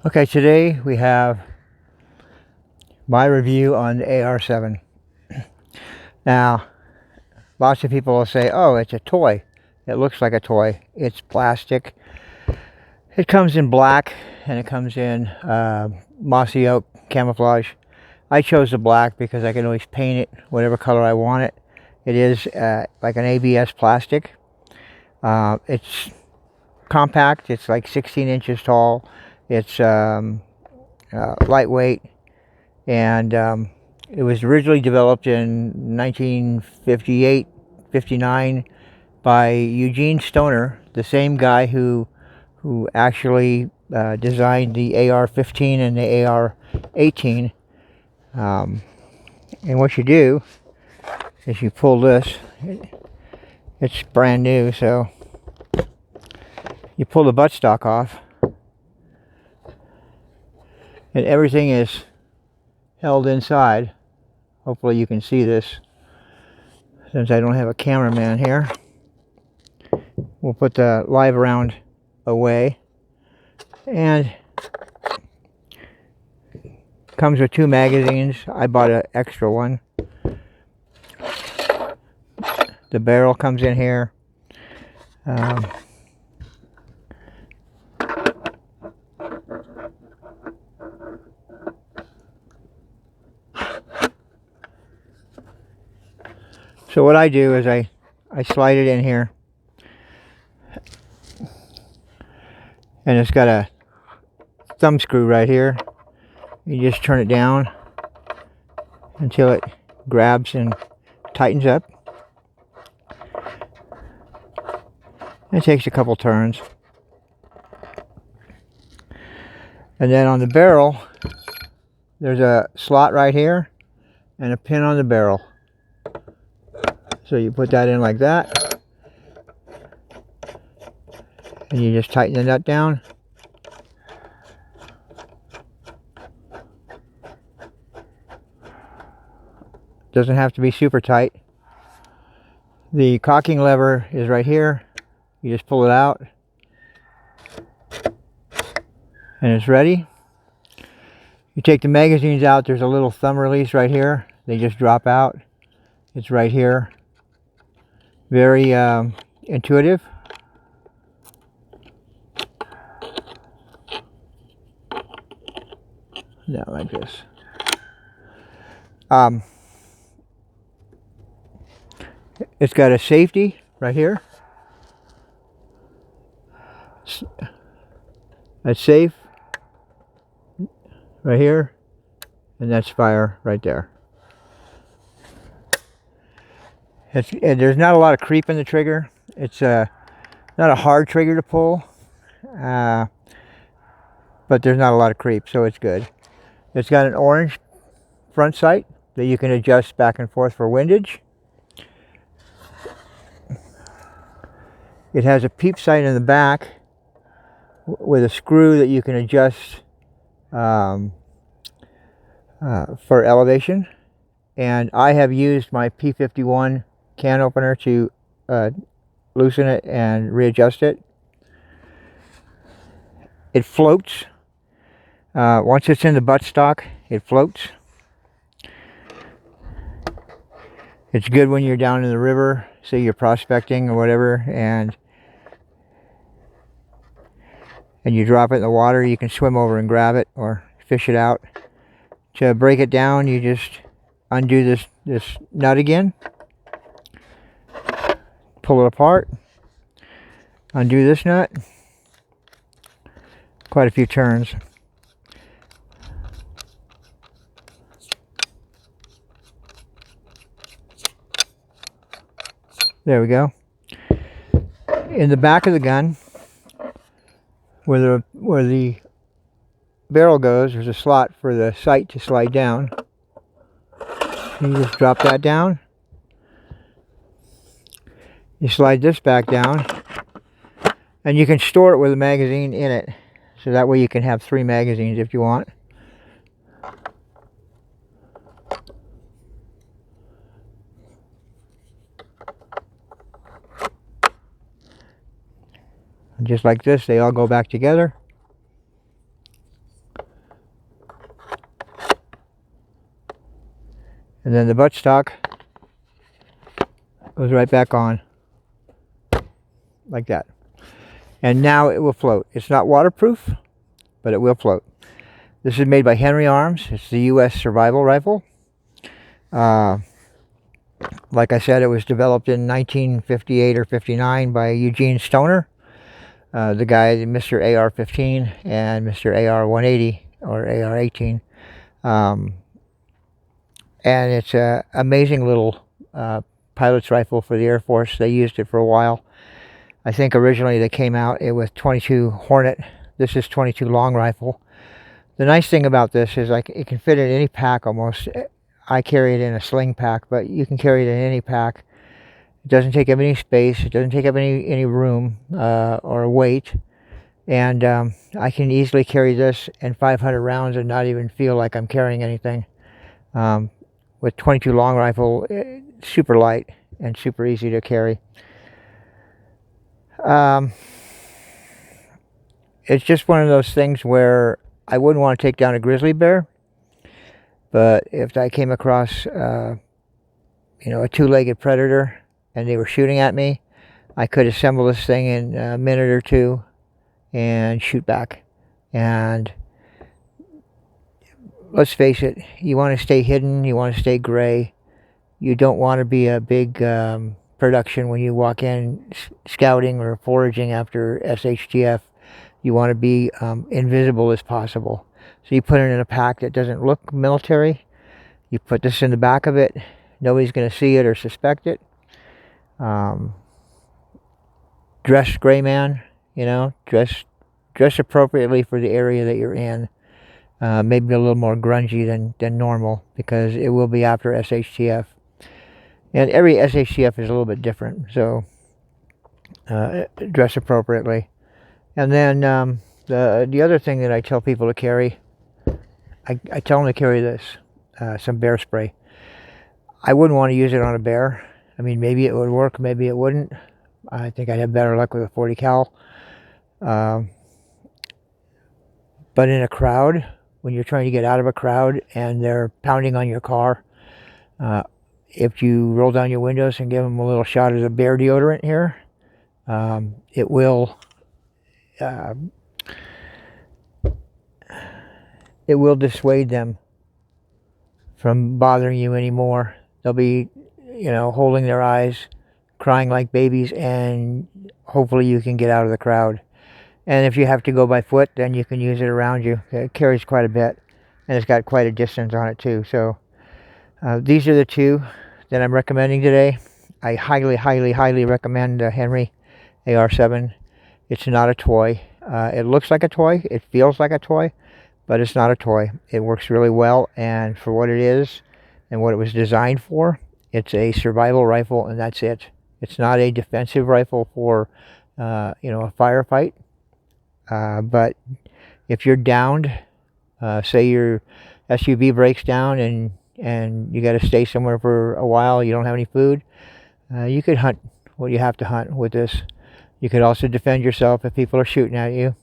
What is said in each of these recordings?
Okay, today we have my review on the AR-7. Now, lots of people will say, oh, it's a toy. It looks like a toy. It's plastic. It comes in black and it comes in mossy oak camouflage. I chose the black because I can always paint it whatever color I want it. It is like an ABS plastic. It's compact. It's like 16 inches tall. It's lightweight. And it was originally developed in 1958-59 by Eugene Stoner, the same guy who actually designed the AR-15 and the AR-18. And what you do is you pull this. It's brand new, so you pull the buttstock off, and everything is held inside. Hopefully you can see this since I don't have a cameraman here. We'll put the live round away, and comes with 2 magazines. I bought an extra one. The barrel comes in here. So what I do is I slide it in here, and it's got a thumb screw right here. You just turn it down until it grabs and tightens up. It takes a couple turns. And then on the barrel, there's a slot right here and a pin on the barrel. So you put that in like that, and you just tighten the nut down. Doesn't have to be super tight. The cocking lever is right here. You just pull it out and it's ready. You take the magazines out. There's a little thumb release right here. They just drop out. It's right here. Very intuitive. Now like this. It's got a safety right here. That's safe right here, and that's fire right there. There's not a lot of creep in the trigger. It's not a hard trigger to pull, but there's not a lot of creep, so it's good. It's got an orange front sight that you can adjust back and forth for windage. It has a peep sight in the back with a screw that you can adjust for elevation. And I have used my P51 can opener to loosen it and readjust it. It floats. Once it's in the buttstock, it floats. It's good when you're down in the river, say you're prospecting or whatever, and you drop it in the water. You can swim over and grab it or fish it out. To break it down, you just undo this nut again, pull it apart, undo this nut. Quite a few turns. There we go. In the back of the gun, where the barrel goes, there's a slot for the sight to slide down. You just drop that down. You slide this back down, and you can store it with a magazine in it. So that way you can have 3 magazines if you want. And just like this, they all go back together. And then the buttstock goes right back on, like that. And now it will float. It's not waterproof, but it will float. This is made by Henry Arms. It's the U.S. survival rifle. Like I said, it was developed in 1958 or 59 by Eugene Stoner, the guy, Mr. AR-15 and Mr. AR-180 or AR-18. And it's an amazing little pilot's rifle for the Air Force. They used it for a while. I think originally they came out with 22 Hornet. This is 22 long rifle. The nice thing about this is it can fit in any pack almost. I carry it in a sling pack, but you can carry it in any pack. It doesn't take up any space. It doesn't take up any room or weight. And I can easily carry this and 500 rounds and not even feel like I'm carrying anything. With 22 long rifle, super light and super easy to carry. It's just one of those things where I wouldn't want to take down a grizzly bear, but if I came across, a two-legged predator and they were shooting at me, I could assemble this thing in a minute or two and shoot back. And let's face it, you want to stay hidden, you want to stay gray. You don't want to be a big production when you walk in scouting or foraging after SHTF. You want to be invisible as possible. So you put it in a pack that doesn't look military. You put this in the back of it. Nobody's going to see it or suspect it. Dress gray man, dress appropriately for the area that you're in. Maybe a little more grungy than normal, because it will be after SHTF. And every SHTF is a little bit different, so dress appropriately. And then the other thing that I tell people to carry, I tell them to carry this, some bear spray. I wouldn't want to use it on a bear. I mean, maybe it would work, maybe it wouldn't. I think I'd have better luck with a 40 cal. But in a crowd, when you're trying to get out of a crowd and they're pounding on your car, if you roll down your windows and give them a little shot of the bear deodorant here, it will dissuade them from bothering you anymore. They'll be, holding their eyes, crying like babies, and hopefully you can get out of the crowd. And if you have to go by foot, then you can use it around you. It carries quite a bit, and it's got quite a distance on it too. So these are the two that I'm recommending today. I highly, highly, highly recommend Henry AR-7. It's not a toy. It looks like a toy. It feels like a toy, but it's not a toy. It works really well, and for what it is and what it was designed for, it's a survival rifle, and that's it. It's not a defensive rifle for, a firefight. But if you're downed, say your SUV breaks down and you got to stay somewhere for a while, you don't have any food, you could hunt what you have to hunt with this. You could also defend yourself if people are shooting at you.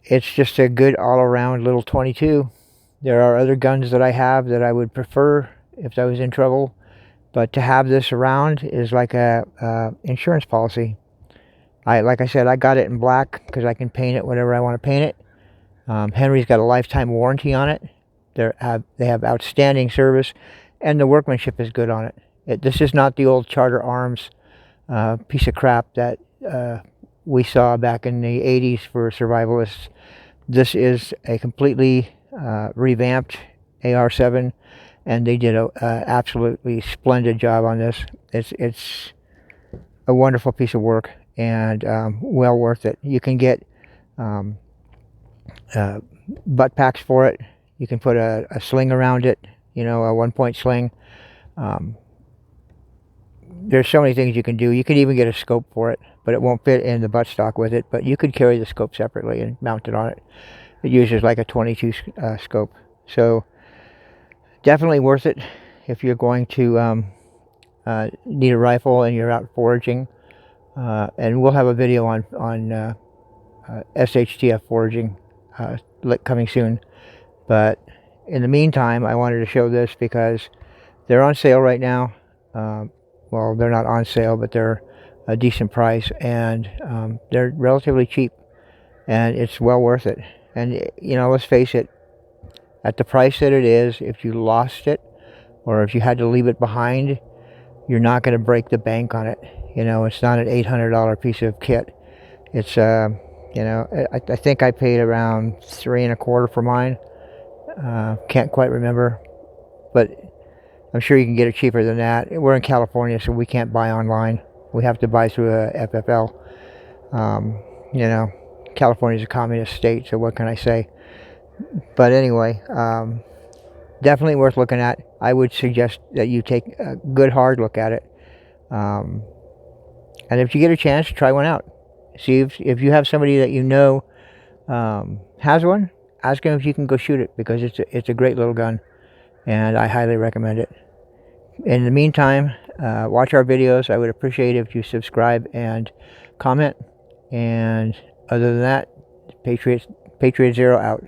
It's just a good all-around little 22. There are other guns that I have that I would prefer if I was in trouble, but to have this around is like a insurance policy. Like I said, I got it in black because I can paint it whatever I want to paint it. Henry's got a lifetime warranty on it. They have outstanding service, and the workmanship is good on it. This is not the old Charter Arms piece of crap that we saw back in the 80s for survivalists. This is a completely revamped AR-7, and they did a absolutely splendid job on this. It's a wonderful piece of work, and well worth it. You can get butt packs for it. You can put a sling around it, a 1-point sling. There's so many things you can do. You can even get a scope for it, but it won't fit in the buttstock with it. But you could carry the scope separately and mount it on it. It uses like a 22 scope. So definitely worth it if you're going to need a rifle and you're out foraging. And we'll have a video on SHTF foraging coming soon. But in the meantime, I wanted to show this because they're on sale right now. Well, they're not on sale, but they're a decent price, and they're relatively cheap, and it's well worth it. And you know, let's face it, at the price that it is, if you lost it or if you had to leave it behind, you're not going to break the bank on it. You know, it's not an $800 piece of kit. It's you know, I think I paid around $3.25 for mine. Can't quite remember, but I'm sure you can get it cheaper than that. We're in California, so we can't buy online. We have to buy through a FFL. You know, California's a communist state, so what can I say? But anyway, definitely worth looking at. I would suggest that you take a good hard look at it. And if you get a chance, try one out. See if you have somebody that you know has one, ask them if you can go shoot it, because it's a great little gun, and I highly recommend it. In the meantime, watch our videos. I would appreciate it if you subscribe and comment. And other than that, Patriot Zero out.